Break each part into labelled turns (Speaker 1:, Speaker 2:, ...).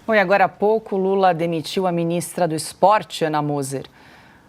Speaker 1: Oi, agora há pouco, Lula demitiu a ministra do Esporte, Ana Moser.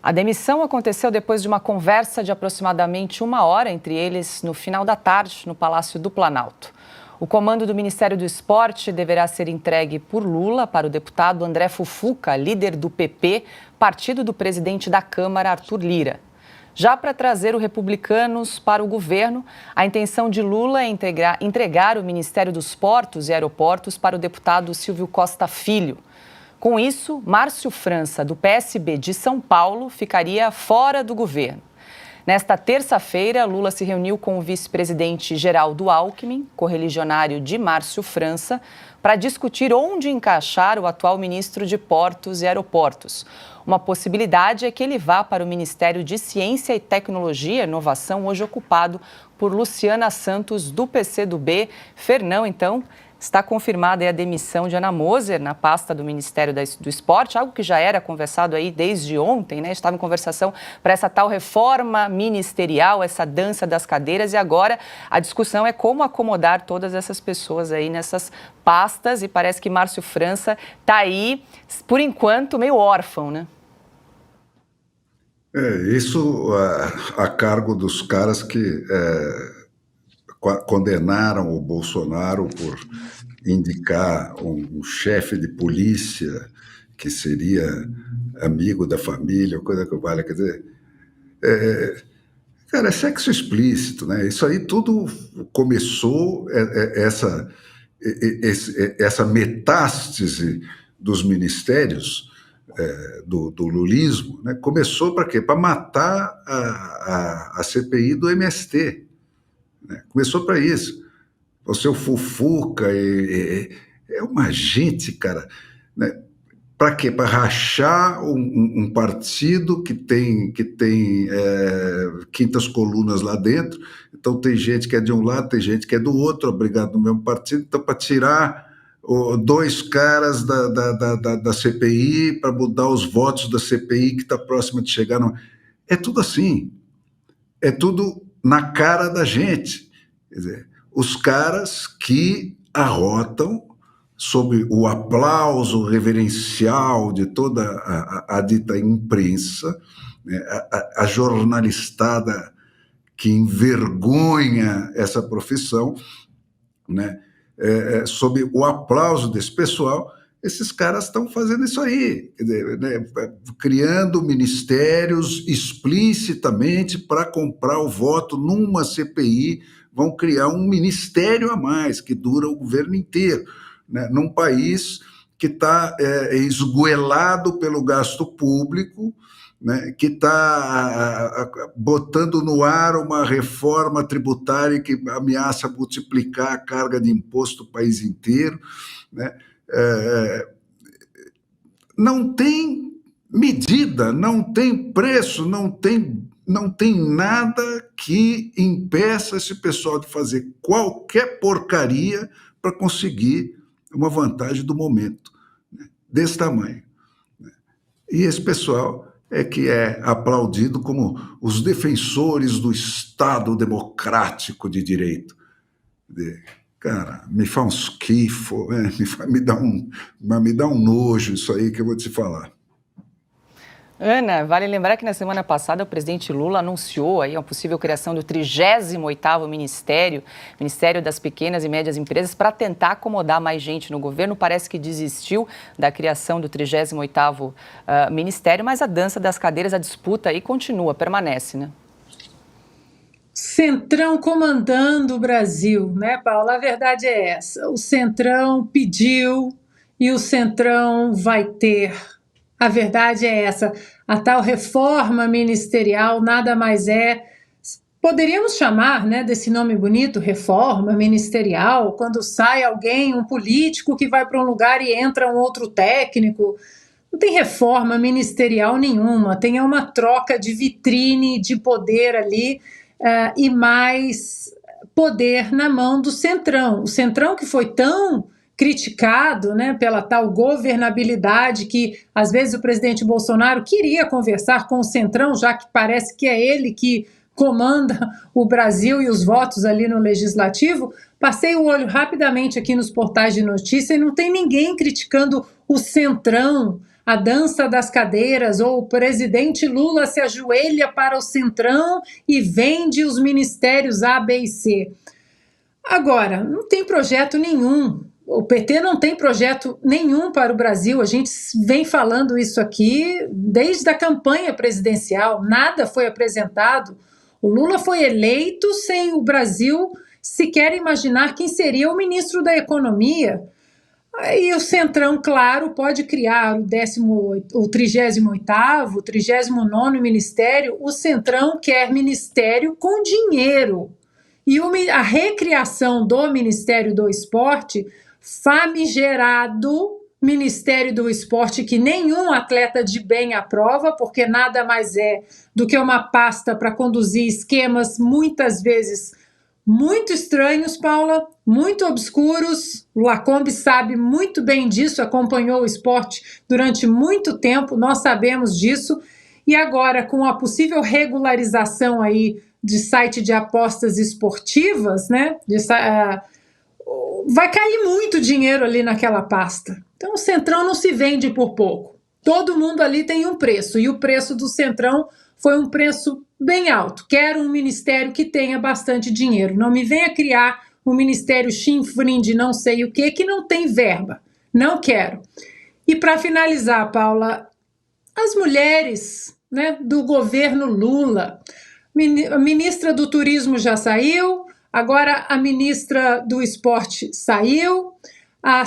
Speaker 1: A demissão aconteceu depois de uma conversa de aproximadamente 1 hora entre eles no final da tarde, no Palácio do Planalto. O comando do Ministério do Esporte deverá ser entregue por Lula para o deputado André Fufuca, líder do PP, partido do presidente da Câmara, Arthur Lira. Já para trazer o Republicanos para o governo, a intenção de Lula é entregar o Ministério dos Portos e Aeroportos para o deputado Silvio Costa Filho. Com isso, Márcio França, do PSB de São Paulo, ficaria fora do governo. Nesta terça-feira, Lula se reuniu com o vice-presidente Geraldo Alckmin, correligionário de Márcio França, para discutir onde encaixar o atual ministro de Portos e Aeroportos. Uma possibilidade é que ele vá para o Ministério de Ciência e Tecnologia e Inovação, hoje ocupado por Luciana Santos, do PCdoB. Fernão, então, está confirmada a demissão de Ana Moser na pasta do Ministério do Esporte, algo que já era conversado aí desde ontem, né? Estava em conversação para essa tal reforma ministerial, essa dança das cadeiras, e agora a discussão é como acomodar todas essas pessoas aí nessas pastas, e parece que Márcio França está aí, por enquanto, meio órfão, né?
Speaker 2: Isso a cargo dos caras que condenaram o Bolsonaro por indicar um chefe de polícia que seria amigo da família, coisa que vale. Quer dizer, cara, é sexo explícito, né? Isso aí tudo começou, essa metástase dos ministérios do lulismo, né? Começou para quê? Para matar a CPI do MST. Começou para isso. O seu Fufuca é uma gente, cara, né? Para quê? Para rachar um partido que tem quintas colunas lá dentro. Então tem gente que é de um lado, tem gente que é do outro, obrigado no mesmo partido. Então, para tirar dois caras da CPI, para mudar os votos da CPI que está próxima de chegar. É tudo assim. É tudo na cara da gente. Quer dizer, os caras que arrotam sob o aplauso reverencial de toda a dita imprensa, né, a jornalistada que envergonha essa profissão, né, sob o aplauso desse pessoal, esses caras estão fazendo isso aí, quer dizer, né, criando ministérios explicitamente para comprar o voto numa CPI, vão criar um ministério a mais que dura o governo inteiro, né, num país que está esgoelado pelo gasto público, né, que está botando no ar uma reforma tributária que ameaça multiplicar a carga de imposto do país inteiro, né? Não tem medida, não tem preço, não tem nada que impeça esse pessoal de fazer qualquer porcaria para conseguir uma vantagem do momento, né, desse tamanho. E esse pessoal que é aplaudido como os defensores do Estado democrático de direito. Cara, me faz um esquifo, me dá um nojo isso aí que eu vou te falar.
Speaker 1: Ana, vale lembrar que na semana passada o presidente Lula anunciou aí a possível criação do 38º Ministério das Pequenas e Médias Empresas, para tentar acomodar mais gente no governo. Parece que desistiu da criação do 38º Ministério, mas a dança das cadeiras, a disputa aí continua, permanece, né?
Speaker 3: Centrão comandando o Brasil, né, Paula? A verdade é essa. O Centrão pediu e o Centrão vai ter. A verdade é essa. A tal reforma ministerial nada mais é. Poderíamos chamar, né, desse nome bonito, reforma ministerial, quando sai alguém, um político que vai para um lugar e entra um outro técnico. Não tem reforma ministerial nenhuma, tem uma troca de vitrine de poder ali, e mais poder na mão do Centrão. O Centrão que foi tão criticado, né, pela tal governabilidade que, às vezes, o presidente Bolsonaro queria conversar com o Centrão, já que parece que é ele que comanda o Brasil e os votos ali no Legislativo, passei o olho rapidamente aqui nos portais de notícia e não tem ninguém criticando o Centrão, a dança das cadeiras, ou o presidente Lula se ajoelha para o Centrão e vende os ministérios A, B e C. Agora, não tem projeto nenhum. O PT não tem projeto nenhum para o Brasil. A gente vem falando isso aqui desde a campanha presidencial. Nada foi apresentado. O Lula foi eleito sem o Brasil sequer imaginar quem seria o ministro da Economia. Aí o Centrão, claro, pode criar o 38º, o 39º ministério. O Centrão quer ministério com dinheiro. E a recriação do Ministério do Esporte, famigerado Ministério do Esporte, que nenhum atleta de bem aprova, porque nada mais é do que uma pasta para conduzir esquemas muitas vezes muito estranhos, Paula, muito obscuros. O Lacombe sabe muito bem disso, acompanhou o esporte durante muito tempo, nós sabemos disso. E agora, com a possível regularização aí de site de apostas esportivas, né, vai cair muito dinheiro ali naquela pasta. Então o Centrão não se vende por pouco. Todo mundo ali tem um preço, e o preço do Centrão foi um preço bem alto. Quero um ministério que tenha bastante dinheiro. Não me venha criar um ministério chinfrim de não sei o que não tem verba. Não quero. E para finalizar, Paula, as mulheres, né, do governo Lula. A ministra do Turismo já saiu, agora a ministra do Esporte saiu, a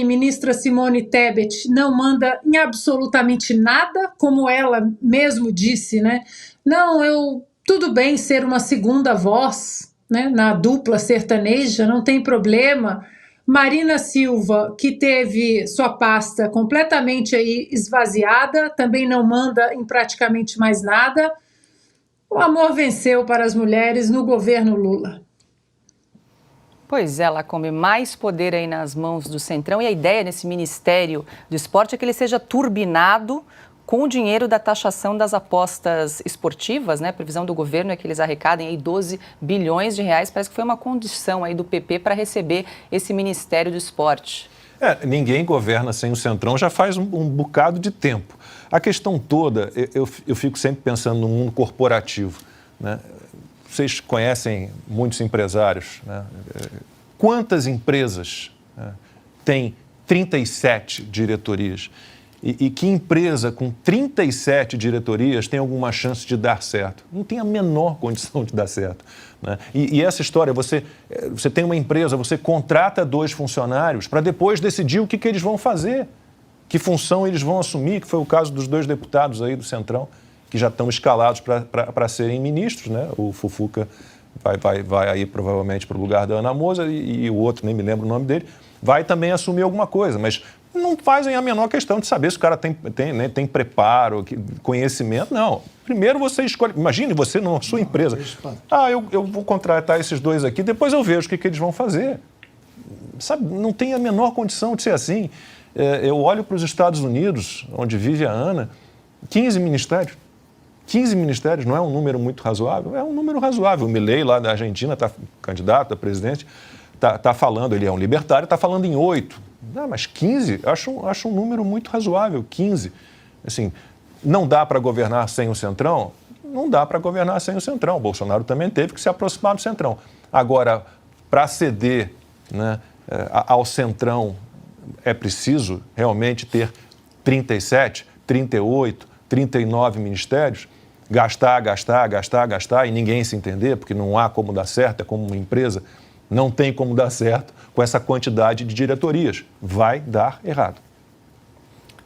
Speaker 3: ministra Simone Tebet não manda em absolutamente nada, como ela mesmo disse, né? Não, tudo bem ser uma segunda voz, né, na dupla sertaneja, não tem problema. Marina Silva, que teve sua pasta completamente aí esvaziada, também não manda em praticamente mais nada. O amor venceu para as mulheres no governo Lula.
Speaker 1: Pois é, Lacombe, mais poder aí nas mãos do Centrão, e a ideia nesse Ministério do Esporte é que ele seja turbinado com o dinheiro da taxação das apostas esportivas, né? A previsão do governo é que eles arrecadem aí 12 bilhões de reais, parece que foi uma condição aí do PP para receber esse Ministério do Esporte.
Speaker 4: Ninguém governa sem o Centrão já faz um bocado de tempo. A questão toda, eu fico sempre pensando no mundo corporativo, né? Vocês conhecem muitos empresários, né? Quantas empresas, né, têm 37 diretorias? E que empresa com 37 diretorias tem alguma chance de dar certo? Não tem a menor condição de dar certo, né? E essa história, você tem uma empresa, você contrata 2 funcionários para depois decidir o que eles vão fazer, que função eles vão assumir, que foi o caso dos 2 deputados aí do Centrão, que já estão escalados para serem ministros, né? O Fufuca vai aí provavelmente para o lugar da Ana Moser e o outro, nem me lembro o nome dele, vai também assumir alguma coisa, mas não fazem a menor questão de saber se o cara tem preparo, conhecimento, não. Primeiro você escolhe, imagine você na sua empresa, eu vou contratar esses 2 aqui, depois eu vejo o que eles vão fazer. Sabe, não tem a menor condição de ser assim. Eu olho para os Estados Unidos, onde vive a Ana, 15 ministérios. 15 ministérios não é um número muito razoável? É um número razoável. O Milei, lá da Argentina, candidato a presidente, está falando, ele é um libertário, está falando em 8. Mas 15, acho um número muito razoável, 15. Assim, não dá para governar sem o Centrão? Não dá para governar sem o Centrão. O Bolsonaro também teve que se aproximar do Centrão. Agora, para ceder, né, ao Centrão, é preciso realmente ter 37, 38, 39 ministérios? Gastar e ninguém se entender, porque não há como dar certo, é como uma empresa, não tem como dar certo com essa quantidade de diretorias. Vai dar errado.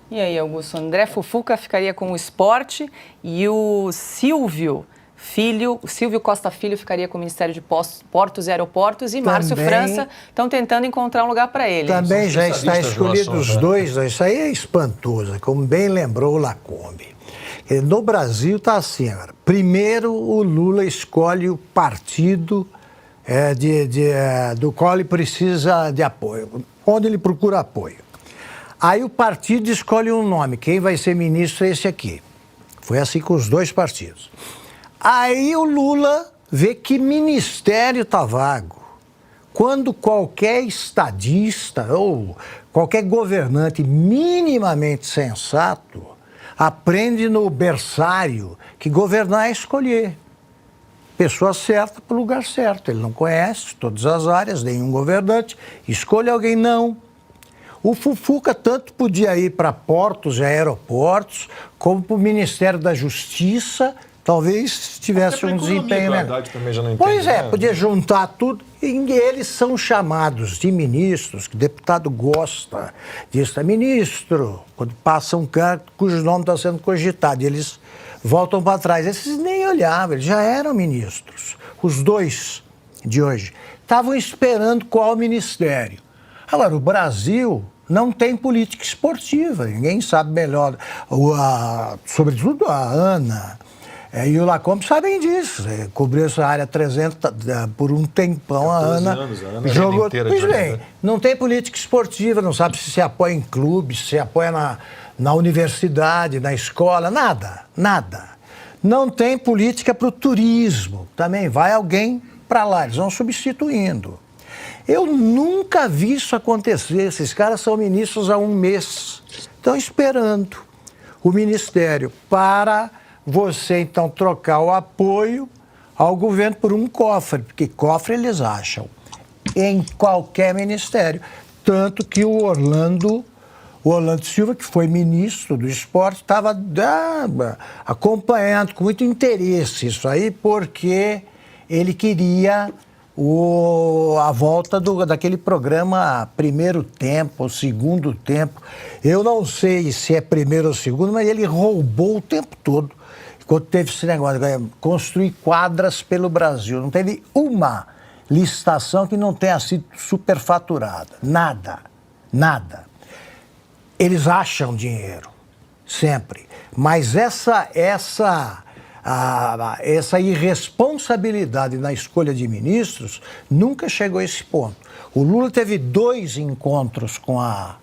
Speaker 1: E aí, Augusto, André Fufuca ficaria com o esporte e o Silvio Costa Filho ficaria com o Ministério de Portos e Aeroportos, e Márcio França estão tentando encontrar um lugar para ele.
Speaker 5: Também já está escolhido os 2, isso aí é espantoso, como bem lembrou o Lacombe. No Brasil está assim agora. Primeiro o Lula escolhe o partido do qual ele precisa de apoio, onde ele procura apoio. Aí o partido escolhe um nome, quem vai ser ministro é esse aqui. Foi assim com os 2 partidos. Aí o Lula vê que ministério está vago. Quando qualquer estadista ou qualquer governante minimamente sensato aprende no berçário que governar é escolher pessoa certa para o lugar certo. Ele não conhece todas as áreas, nenhum governante, escolhe alguém, não. O Fufuca tanto podia ir para portos e aeroportos, como para o Ministério da Justiça, talvez tivesse um desempenho melhor. Pois é, podia juntar tudo. E eles são chamados de ministros, que o deputado gosta disso. É ministro, quando passa um cara cujo nome está sendo cogitado, e eles voltam para trás. Esses nem olhavam, eles já eram ministros. Os dois de hoje estavam esperando qual ministério. Agora, o Brasil não tem política esportiva, ninguém sabe melhor. Sobretudo a Ana e o Lacombe sabem disso. Cobriu essa área 300 por um tempão. A Ana jogou. Pois bem, não tem política esportiva, não sabe se apoia em clubes, se apoia na universidade, na escola, nada. Não tem política para o turismo, também vai alguém para lá, eles vão substituindo. Eu nunca vi isso acontecer, esses caras são ministros há um mês, estão esperando o ministério para você, então, trocar o apoio ao governo por um cofre, porque cofre eles acham em qualquer ministério. Tanto que o Orlando Silva, que foi ministro do esporte, estava acompanhando com muito interesse isso aí, porque ele queria a volta daquele programa Primeiro Tempo, ou Segundo Tempo. Eu não sei se é primeiro ou segundo, mas ele roubou o tempo todo. Enquanto teve esse negócio de construir quadras pelo Brasil. Não teve uma licitação que não tenha sido superfaturada. Nada. Eles acham dinheiro, sempre. Mas essa irresponsabilidade na escolha de ministros nunca chegou a esse ponto. O Lula teve 2 encontros com a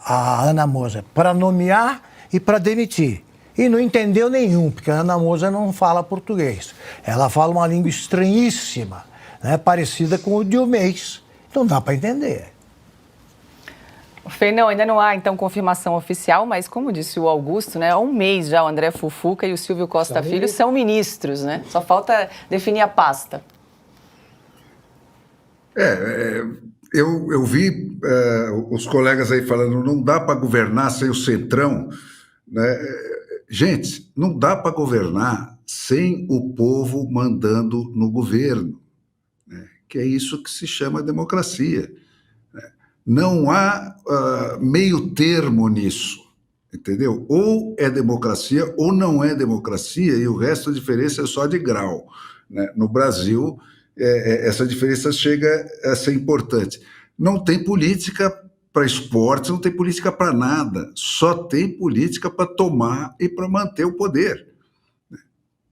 Speaker 5: Ana Moser para nomear e para demitir. E não entendeu nenhum, porque a Ana Moser não fala português. Ela fala uma língua estranhíssima, né, parecida com o Diomedes. Não dá para entender.
Speaker 1: Fernão, ainda não há, então, confirmação oficial, mas como disse o Augusto, né, há um mês já o André Fufuca e o Silvio Costa Filho são ministros, né? Só falta definir a pasta.
Speaker 2: Eu vi os colegas aí falando, não dá para governar sem o Centrão, né? Gente, não dá para governar sem o povo mandando no governo, né? Que é isso que se chama democracia. Não há meio termo nisso, entendeu? Ou é democracia ou não é democracia, e o resto, a diferença é só de grau, né? No Brasil, essa diferença chega a ser importante. Não tem política para esporte, não tem política para nada, só tem política para tomar e para manter o poder.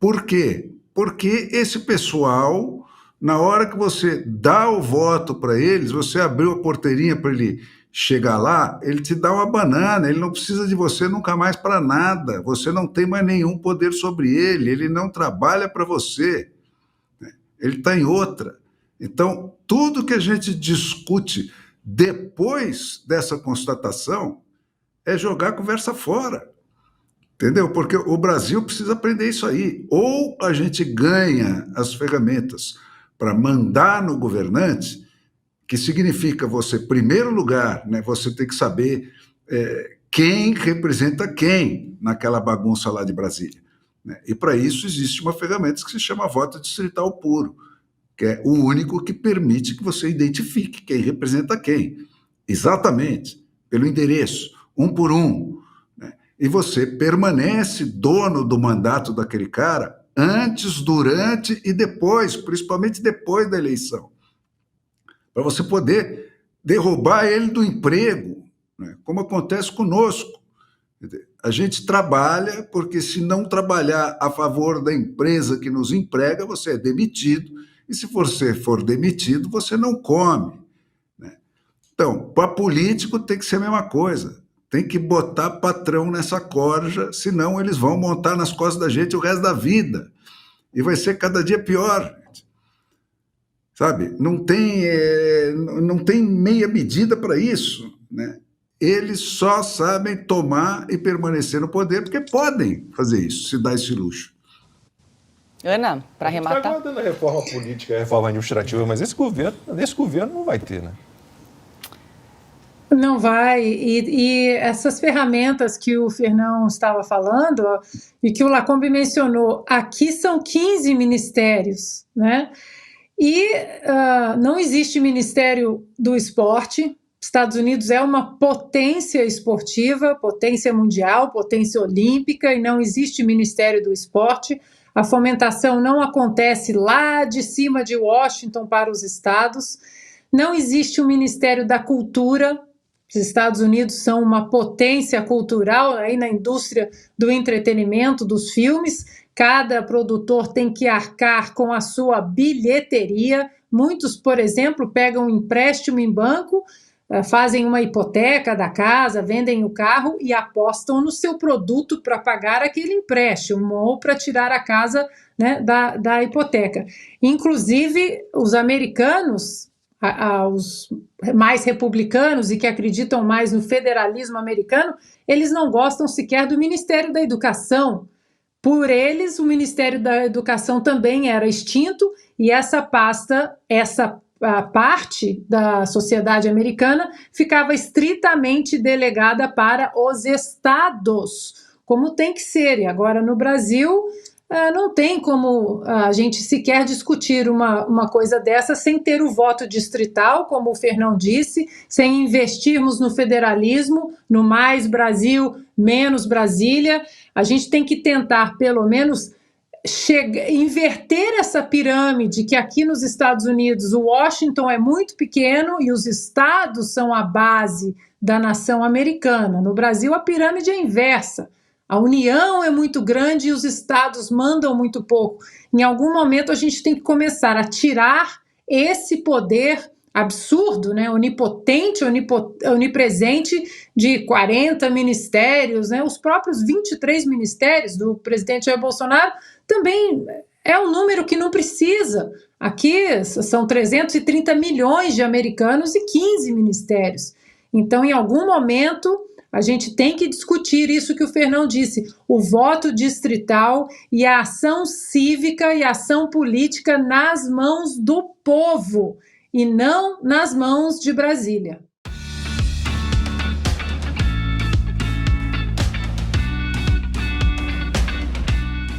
Speaker 2: Por quê? Porque esse pessoal, na hora que você dá o voto para eles, você abriu a porteirinha para ele chegar lá, ele te dá uma banana, ele não precisa de você nunca mais para nada, você não tem mais nenhum poder sobre ele não trabalha para você, ele está em outra. Então, tudo que a gente discute depois dessa constatação é jogar a conversa fora, entendeu? Porque o Brasil precisa aprender isso aí. Ou a gente ganha as ferramentas para mandar no governante, que significa você, primeiro lugar, né, você tem que saber quem representa quem naquela bagunça lá de Brasília, né? E para isso existe uma ferramenta que se chama voto distrital puro, que é o único que permite que você identifique quem representa quem, exatamente, pelo endereço, um por um, né? E você permanece dono do mandato daquele cara antes, durante e depois, principalmente depois da eleição, para você poder derrubar ele do emprego, né? Como acontece conosco. A gente trabalha porque, se não trabalhar a favor da empresa que nos emprega, você é demitido, e se você for demitido, você não come, né? Então, para político tem que ser a mesma coisa, tem que botar patrão nessa corja, senão eles vão montar nas costas da gente o resto da vida. e vai ser cada dia pior. Sabe? Não tem meia medida para isso, né? Eles só sabem tomar e permanecer no poder porque podem fazer isso, se dar esse luxo.
Speaker 1: Ana, para arrematar.
Speaker 4: Está aguardando a reforma política, a reforma administrativa, mas esse governo não vai ter, né?
Speaker 3: Não vai, e essas ferramentas que o Fernão estava falando, ó, e que o Lacombe mencionou, aqui são 15 ministérios, né? E não existe Ministério do Esporte. Estados Unidos é uma potência esportiva, potência mundial, potência olímpica, e não existe Ministério do Esporte. A fomentação não acontece lá de cima de Washington para os estados. Não existe o Ministério da Cultura. Os Estados Unidos são uma potência cultural aí na indústria do entretenimento, dos filmes. Cada produtor tem que arcar com a sua bilheteria. Muitos, por exemplo, pegam um empréstimo em banco, fazem uma hipoteca da casa, vendem o carro e apostam no seu produto para pagar aquele empréstimo ou para tirar a casa, né, da hipoteca. Inclusive, os americanos, os mais republicanos e que acreditam mais no federalismo americano, eles não gostam sequer do Ministério da Educação. Por eles, o Ministério da Educação também era extinto e essa pasta, a parte da sociedade americana ficava estritamente delegada para os estados, como tem que ser. E agora no Brasil não tem como a gente sequer discutir uma coisa dessa sem ter o voto distrital, como o Fernão disse, sem investirmos no federalismo, no mais Brasil, menos Brasília. A gente tem que tentar, pelo menos, inverter essa pirâmide que aqui nos Estados Unidos o Washington é muito pequeno e os estados são a base da nação americana. No Brasil a pirâmide é inversa. A União é muito grande e os estados mandam muito pouco. Em algum momento a gente tem que começar a tirar esse poder absurdo, né, onipotente, onipresente de 40 ministérios, né, os próprios 23 ministérios do presidente Jair Bolsonaro também é um número que não precisa. Aqui são 330 milhões de americanos e 15 ministérios. Então, em algum momento, a gente tem que discutir isso que o Fernão disse, o voto distrital e a ação cívica e a ação política nas mãos do povo e não nas mãos de Brasília.